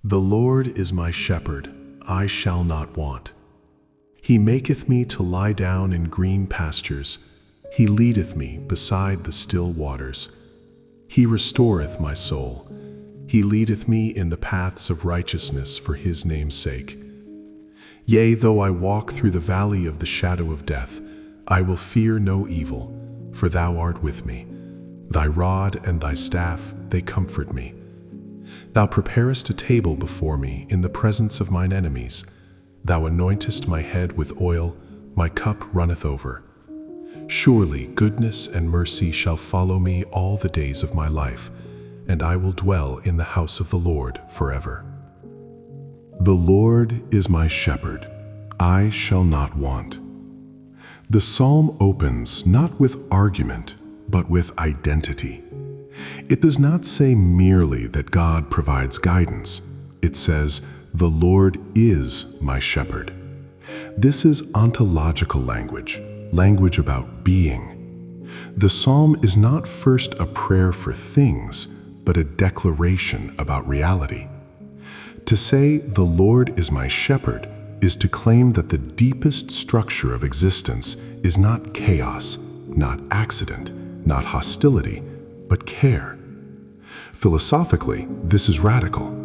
The Lord is my shepherd, I shall not want. He maketh me to lie down in green pastures. He leadeth me beside the still waters. He restoreth my soul. He leadeth me in the paths of righteousness for his name's sake. Yea, though I walk through the valley of the shadow of death, I will fear no evil, for thou art with me. Thy rod and thy staff, they comfort me. Thou preparest a table before me in the presence of mine enemies. Thou anointest my head with oil, my cup runneth over. Surely goodness and mercy shall follow me all the days of my life, and I will dwell in the house of the Lord forever. The Lord is my shepherd, I shall not want. The psalm opens not with argument, but with identity. It does not say merely that God provides guidance. It says, "The Lord is my shepherd." This is ontological language, language about being. The psalm is not first a prayer for things, but a declaration about reality. To say, "The Lord is my shepherd," is to claim that the deepest structure of existence is not chaos, not accident, not hostility, but care. Philosophically, this is radical.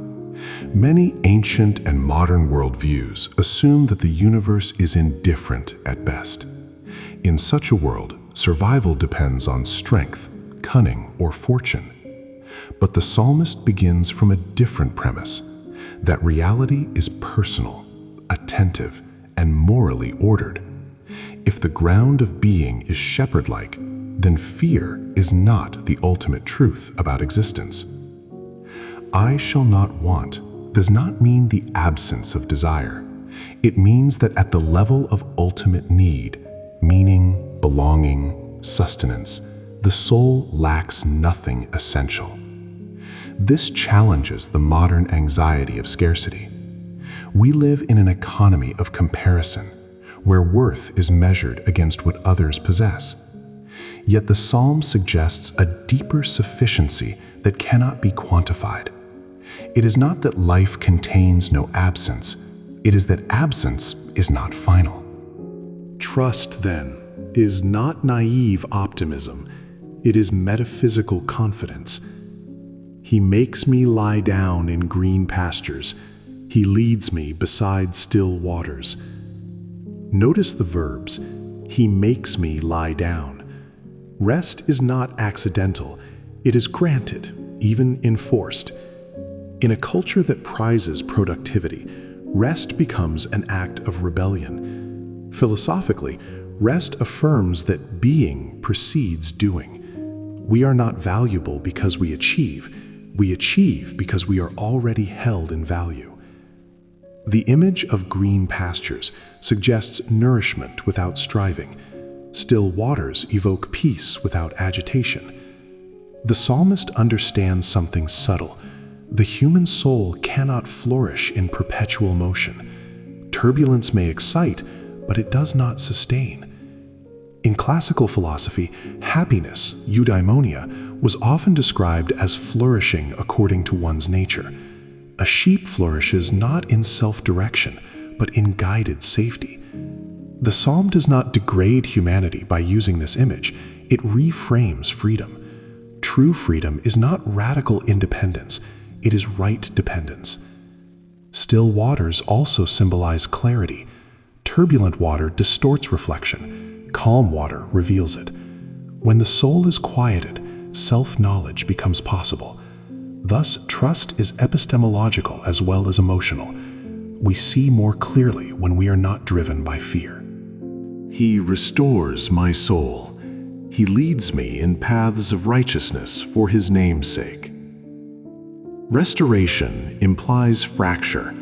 Many ancient and modern worldviews assume that the universe is indifferent at best. In such a world, survival depends on strength, cunning, or fortune. But the psalmist begins from a different premise, that reality is personal, attentive, and morally ordered. If the ground of being is shepherd-like, then fear is not the ultimate truth about existence. I shall not want does not mean the absence of desire. It means that at the level of ultimate need, meaning, belonging, sustenance, the soul lacks nothing essential. This challenges the modern anxiety of scarcity. We live in an economy of comparison, where worth is measured against what others possess. Yet the psalm suggests a deeper sufficiency that cannot be quantified. It is not that life contains no absence, it is that absence is not final. Trust, then, is not naive optimism, it is metaphysical confidence. He makes me lie down in green pastures. He leads me beside still waters. Notice the verbs, he makes me lie down. Rest is not accidental, it is granted, even enforced. In a culture that prizes productivity, rest becomes an act of rebellion. Philosophically, rest affirms that being precedes doing. We are not valuable because we achieve because we are already held in value. The image of green pastures suggests nourishment without striving. Still waters evoke peace without agitation. The psalmist understands something subtle. The human soul cannot flourish in perpetual motion. Turbulence may excite, but it does not sustain. In classical philosophy, happiness, eudaimonia, was often described as flourishing according to one's nature. A sheep flourishes not in self-direction, but in guided safety. The psalm does not degrade humanity by using this image, it reframes freedom. True freedom is not radical independence, it is right dependence. Still waters also symbolize clarity. Turbulent water distorts reflection, calm water reveals it. When the soul is quieted, self-knowledge becomes possible. Thus, trust is epistemological as well as emotional. We see more clearly when we are not driven by fear. He restores my soul. He leads me in paths of righteousness for his name's sake. Restoration implies fracture.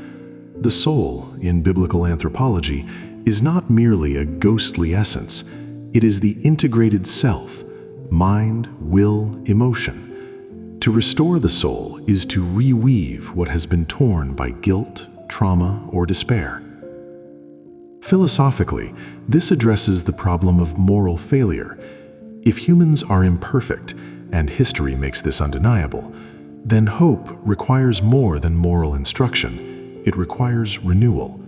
The soul, in biblical anthropology, is not merely a ghostly essence. It is the integrated self, mind, will, emotion. To restore the soul is to reweave what has been torn by guilt, trauma, or despair. Philosophically, this addresses the problem of moral failure. If humans are imperfect, and history makes this undeniable, then hope requires more than moral instruction. It requires renewal.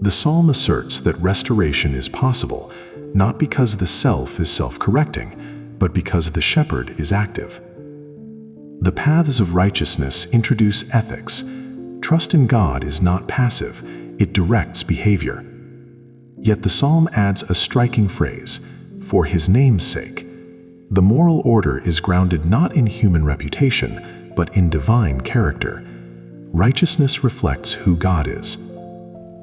The psalm asserts that restoration is possible, not because the self is self-correcting, but because the shepherd is active. The paths of righteousness introduce ethics. Trust in God is not passive, it directs behavior. Yet the psalm adds a striking phrase, "for his name's sake." The moral order is grounded not in human reputation, but in divine character. Righteousness reflects who God is.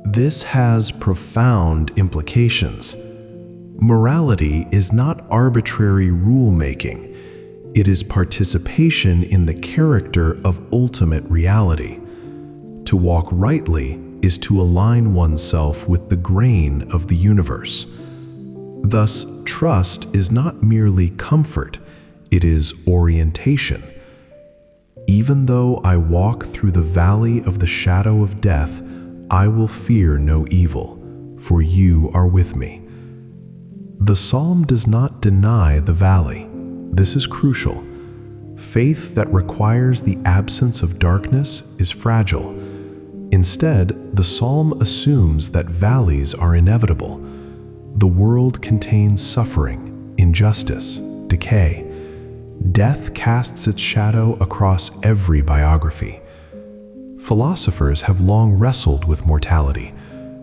This has profound implications. Morality is not arbitrary rule-making. It is participation in the character of ultimate reality. To walk rightly is to align oneself with the grain of the universe. Thus, trust is not merely comfort, it is orientation. Even though I walk through the valley of the shadow of death, I will fear no evil, for you are with me. The psalm does not deny the valley. This is crucial. Faith that requires the absence of darkness is fragile. Instead, the psalm assumes that valleys are inevitable. The world contains suffering, injustice, decay. Death casts its shadow across every biography. Philosophers have long wrestled with mortality.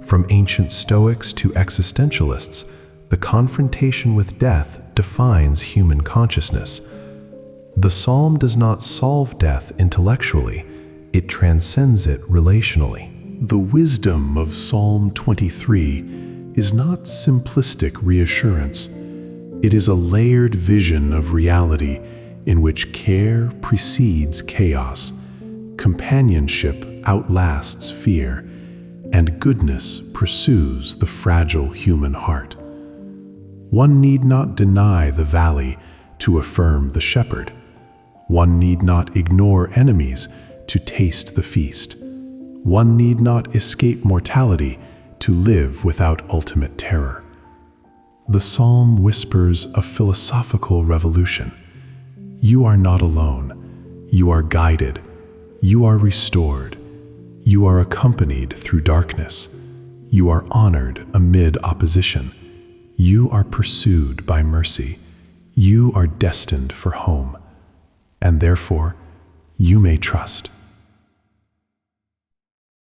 From ancient Stoics to existentialists, the confrontation with death defines human consciousness. The psalm does not solve death intellectually, it transcends it relationally. The wisdom of Psalm 23 is not simplistic reassurance. It is a layered vision of reality in which care precedes chaos, companionship outlasts fear, and goodness pursues the fragile human heart. One need not deny the valley to affirm the shepherd. One need not ignore enemies to taste the feast. One need not escape mortality to live without ultimate terror. The psalm whispers a philosophical revolution. You are not alone. You are guided. You are restored. You are accompanied through darkness. You are honored amid opposition. You are pursued by mercy. You are destined for home. And therefore, you may trust.